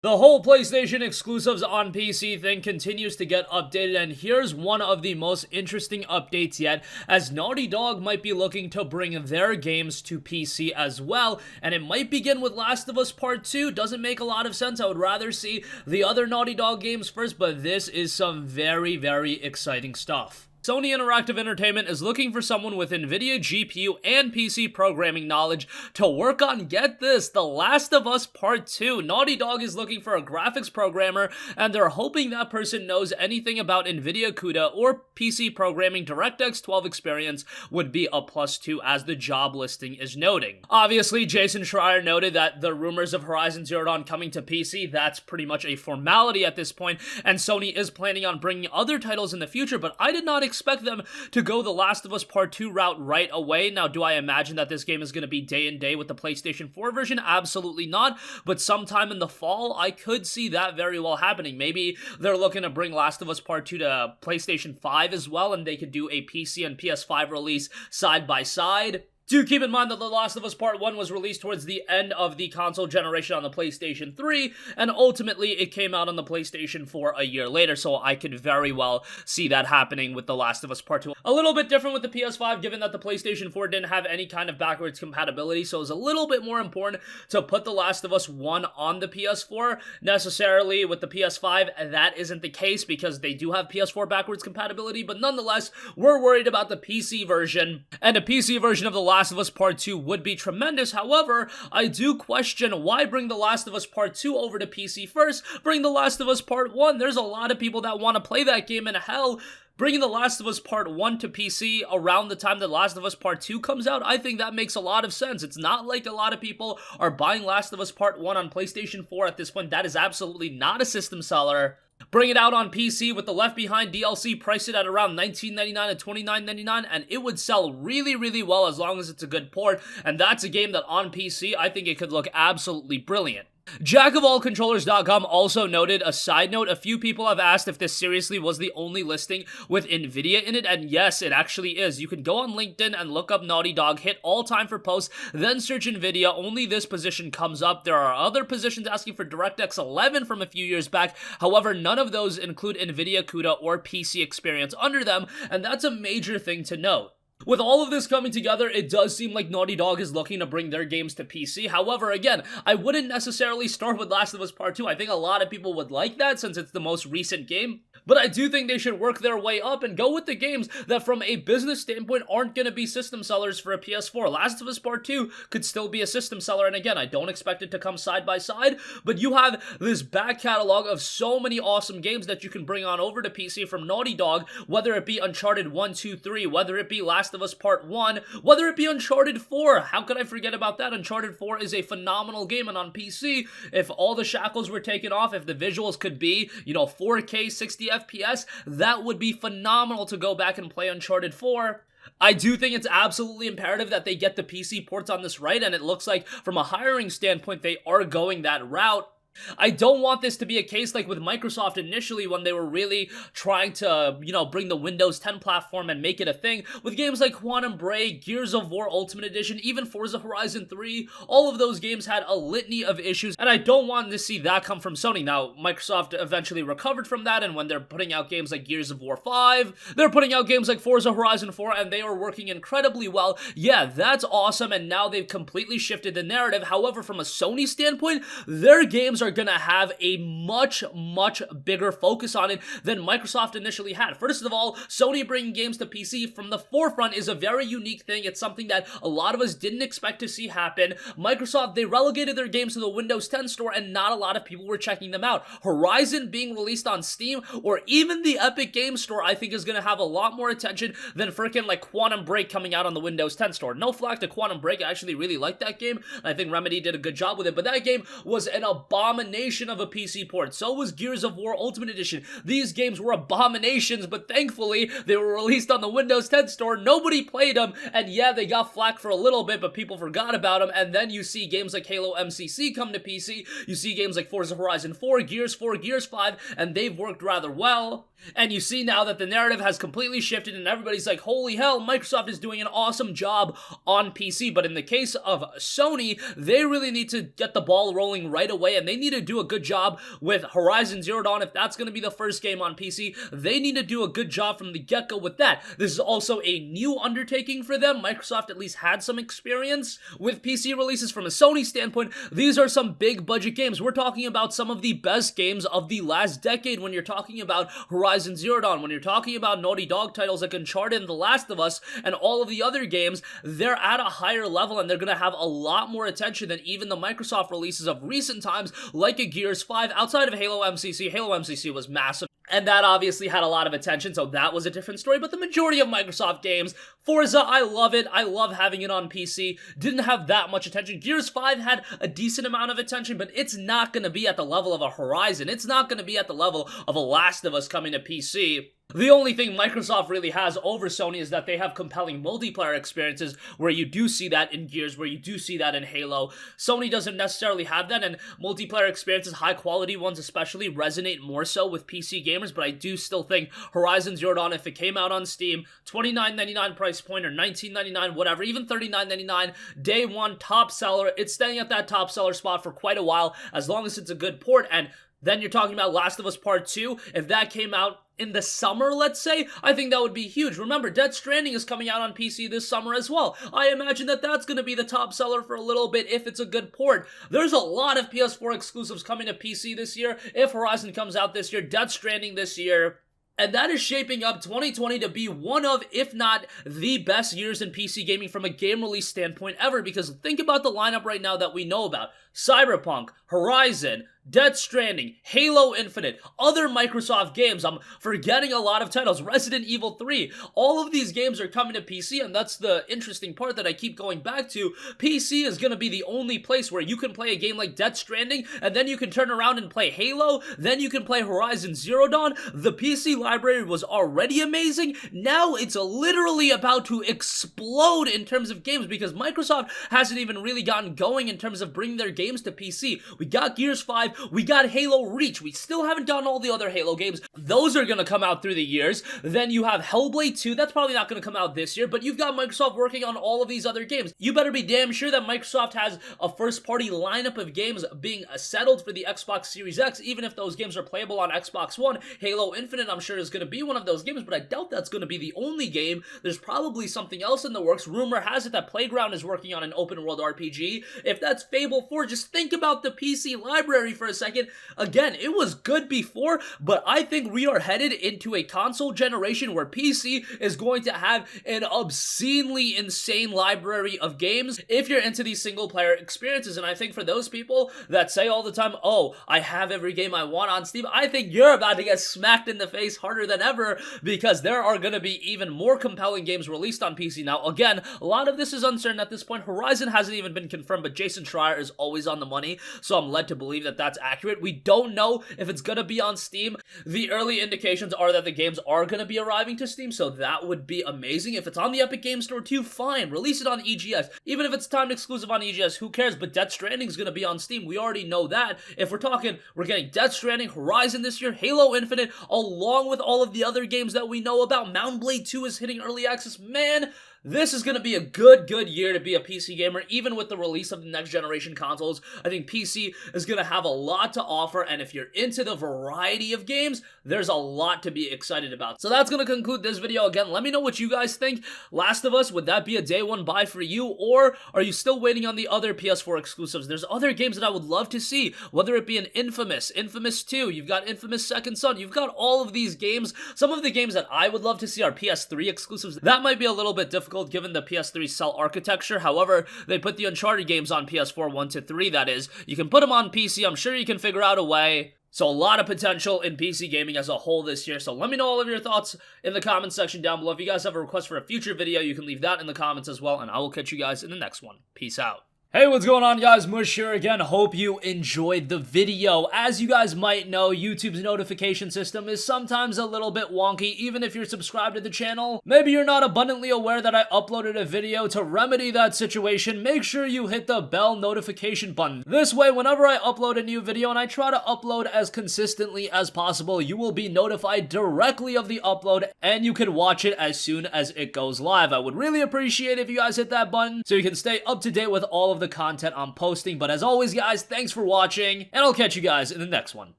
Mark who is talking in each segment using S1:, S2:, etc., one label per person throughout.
S1: The whole PlayStation exclusives on PC thing continues to get updated, and here's one of the most interesting updates yet, as Naughty Dog might be looking to bring their games to PC as well, and it might begin with Last of Us Part 2. Doesn't make a lot of sense. I would rather see the other Naughty Dog games first, but this is some very, very exciting stuff. Sony Interactive Entertainment is looking for someone with NVIDIA GPU and PC programming knowledge to work on, get this, The Last of Us Part 2. Naughty Dog is looking for a graphics programmer, and they're hoping that person knows anything about NVIDIA CUDA or PC programming. DirectX 12 experience would be a +2, as the job listing is noting. Obviously, Jason Schreier noted that the rumors of Horizon Zero Dawn coming to PC, that's pretty much a formality at this point, and Sony is planning on bringing other titles in the future, but I did not expect them to go The Last of Us Part 2 route right away. Now, do I imagine that this game is going to be day and day with the PlayStation 4 version? Absolutely not, but sometime in the fall, I could see that very well happening. Maybe they're looking to bring Last of Us Part 2 to PlayStation 5 as well, and they could do a PC and PS5 release side by side. Do keep in mind that The Last of Us Part 1 was released towards the end of the console generation on the PlayStation 3, and ultimately it came out on the PlayStation 4 a year later, so I could very well see that happening with The Last of Us Part 2. A little bit different with the PS5, given that the PlayStation 4 didn't have any kind of backwards compatibility, so it was a little bit more important to put The Last of Us 1 on the PS4. Necessarily, with the PS5, that isn't the case, because they do have PS4 backwards compatibility, but nonetheless, we're worried about the PC version, and a PC version of The Last of Us Part 2 would be tremendous. However, I do question why bring The Last of Us Part 2 over to PC first. Bring The Last of Us Part 1. There's a lot of people that want to play that game, and hell, bringing The Last of Us Part 1 to PC around the time that Last of Us Part 2 comes out, I think that makes a lot of sense. It's not like a lot of people are buying Last of Us Part 1 on PlayStation 4 at this point. That is absolutely not a system seller. Bring it out on PC with the Left Behind DLC, price it at around $19.99 to $29.99, and it would sell really, really well as long as it's a good port, and that's a game that on PC, I think it could look absolutely brilliant. JackofAllControllers.com also noted, a side note, a few people have asked if this seriously was the only listing with NVIDIA in it, and yes, it actually is. You can go on LinkedIn and look up Naughty Dog, hit all time for posts, then search NVIDIA, only this position comes up. There are other positions asking for DirectX 11 from a few years back, however, none of those include NVIDIA CUDA or PC experience under them, and that's a major thing to note. With all of this coming together, it does seem like Naughty Dog is looking to bring their games to PC. However, again, I wouldn't necessarily start with Last of Us Part 2. I think a lot of people would like that since it's the most recent game. But I do think they should work their way up and go with the games that from a business standpoint aren't going to be system sellers for a PS4. Last of Us Part 2 could still be a system seller, and again, I don't expect it to come side by side, but you have this back catalog of so many awesome games that you can bring on over to PC from Naughty Dog, whether it be Uncharted 1, 2, 3, whether it be Last of Us Part 1, whether it be Uncharted 4. How could I forget about that? Uncharted 4 is a phenomenal game, and on PC, if all the shackles were taken off, if the visuals could be, 4K, 60 FPS, that would be phenomenal to go back and play Uncharted 4. I do think it's absolutely imperative that they get the PC ports on this right, and it looks like from a hiring standpoint, they are going that route. I don't want this to be a case like with Microsoft initially when they were really trying to, bring the Windows 10 platform and make it a thing. With games like Quantum Break, Gears of War Ultimate Edition, even Forza Horizon 3, all of those games had a litany of issues, and I don't want to see that come from Sony. Now, Microsoft eventually recovered from that, and when they're putting out games like Gears of War 5, they're putting out games like Forza Horizon 4, and they are working incredibly well. Yeah, that's awesome, and now they've completely shifted the narrative. However, from a Sony standpoint, their games are going to have a much, much bigger focus on it than Microsoft initially had. First of all, Sony bringing games to PC from the forefront is a very unique thing. It's something that a lot of us didn't expect to see happen. Microsoft, they relegated their games to the Windows 10 store, and not a lot of people were checking them out. Horizon being released on Steam, or even the Epic Games Store, I think is going to have a lot more attention than freaking like Quantum Break coming out on the Windows 10 store. No flack to Quantum Break, I actually really like that game. I think Remedy did a good job with it, but that game was an abomination of a PC port. So was Gears of War Ultimate Edition. These games were abominations, but thankfully they were released on the Windows 10 store. Nobody played them, and yeah, they got flack for a little bit, but people forgot about them. And then you see games like Halo MCC come to PC. You see games like Forza Horizon 4, Gears 4, Gears 5, and they've worked rather well. And you see now that the narrative has completely shifted, and everybody's like, holy hell, Microsoft is doing an awesome job on PC. But in the case of Sony, they really need to get the ball rolling right away, and they need to do a good job with Horizon Zero Dawn. If that's going to be the first game on PC, they need to do a good job from the get-go with that. This is also a new undertaking for them. Microsoft at least had some experience with PC releases. From a Sony standpoint, these are some big budget games. We're talking about some of the best games of the last decade when you're talking about Horizon Zero Dawn, when you're talking about Naughty Dog titles like Uncharted and The Last of Us and all of the other games. They're at a higher level and they're going to have a lot more attention than even the Microsoft releases of recent times, like a Gears 5. Outside of Halo MCC was massive, and that obviously had a lot of attention, so that was a different story. But the majority of Microsoft games, Forza, I love it. I love having it on PC. Didn't have that much attention. Gears 5 had a decent amount of attention, but it's not going to be at the level of a Horizon. It's not going to be at the level of a Last of Us coming to PC. The only thing Microsoft really has over Sony is that they have compelling multiplayer experiences where you do see that in Gears, where you do see that in Halo. Sony doesn't necessarily have that, and multiplayer experiences, high quality ones especially, resonate more so with PC gamers, but I do still think Horizon Zero Dawn, if it came out on Steam, $29.99 price point or $19.99, whatever, even $39.99, day one, top seller. It's staying at that top seller spot for quite a while, as long as it's a good port. And then you're talking about Last of Us Part 2. If that came out in the summer, let's say, I think that would be huge. Remember, Death Stranding is coming out on PC this summer as well. I imagine that that's going to be the top seller for a little bit if it's a good port. There's a lot of PS4 exclusives coming to PC this year. If Horizon comes out this year, Death Stranding this year. And that is shaping up 2020 to be one of, if not the best years in PC gaming from a game release standpoint ever. Because think about the lineup right now that we know about. Cyberpunk, Horizon, Death Stranding, Halo Infinite, other Microsoft games. I'm forgetting a lot of titles. Resident Evil 3. All of these games are coming to PC, and that's the interesting part that I keep going back to. PC is going to be the only place where you can play a game like Death Stranding, and then you can turn around and play Halo, then you can play Horizon Zero Dawn. The PC library was already amazing. Now it's literally about to explode in terms of games because Microsoft hasn't even really gotten going in terms of bringing their games to PC. We got Gears 5, we got Halo Reach. We still haven't done all the other Halo games. Those are going to come out through the years. Then you have Hellblade 2. That's probably not going to come out this year, but you've got Microsoft working on all of these other games. You better be damn sure that Microsoft has a first-party lineup of games being settled for the Xbox Series X, even if those games are playable on Xbox One. Halo Infinite, I'm sure, is going to be one of those games, but I doubt that's going to be the only game. There's probably something else in the works. Rumor has it that Playground is working on an open-world RPG. If that's Fable 4, just think about the PC library for a second. Again, it was good before, but I think we are headed into a console generation where PC is going to have an obscenely insane library of games if you're into these single-player experiences. And I think for those people that say all the time, oh, I have every game I want on Steam, I think you're about to get smacked in the face harder than ever because there are going to be even more compelling games released on PC. Now, again, a lot of this is uncertain at this point. Horizon hasn't even been confirmed, but Jason Schreier is always on the money, so I'm led to believe that that's accurate. We don't know if it's going to be on Steam. The early indications are that the games are going to be arriving to Steam, so that would be amazing. If it's on the Epic Games Store too, fine. Release it on EGS. Even if it's timed exclusive on EGS, who cares? But Death Stranding is going to be on Steam. We already know that. If we're talking, we're getting Death Stranding, Horizon this year, Halo Infinite, along with all of the other games that we know about. Mount Blade 2 is hitting early access. Man, this is going to be a good year to be a PC gamer, even with the release of the next generation consoles. I think PC is going to have a lot to offer, and if you're into the variety of games, there's a lot to be excited about. So that's going to conclude this video. Again, let me know what you guys think. Last of Us, would that be a day one buy for you, or are you still waiting on the other PS4 exclusives? There's other games that I would love to see, whether it be an Infamous 2, you've got Infamous Second Son, you've got all of these games. Some of the games that I would love to see are PS3 exclusives. That might be a little bit difficult given the PS3 cell architecture. However, they put the Uncharted games on PS4 1 to 3, that is. You can put them on PC. I'm sure you can figure out a way. So a lot of potential in PC gaming as a whole this year. So let me know all of your thoughts in the comments section down below. If you guys have a request for a future video, you can leave that in the comments as well, and I will catch you guys in the next one. Peace out. Hey, what's going on, guys? Mush here again. Hope you enjoyed the video. As you guys might know, YouTube's notification system is sometimes a little bit wonky, even if you're subscribed to the channel. Maybe you're not abundantly aware that I uploaded a video. To remedy that situation, make sure you hit the bell notification button. This way, whenever I upload a new video, and I try to upload as consistently as possible, you will be notified directly of the upload, and you can watch it as soon as it goes live. I would really appreciate if you guys hit that button so you can stay up to date with all of of the content I'm posting. But as always, guys, thanks for watching, and I'll catch you guys in the next one.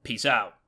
S1: Peace out.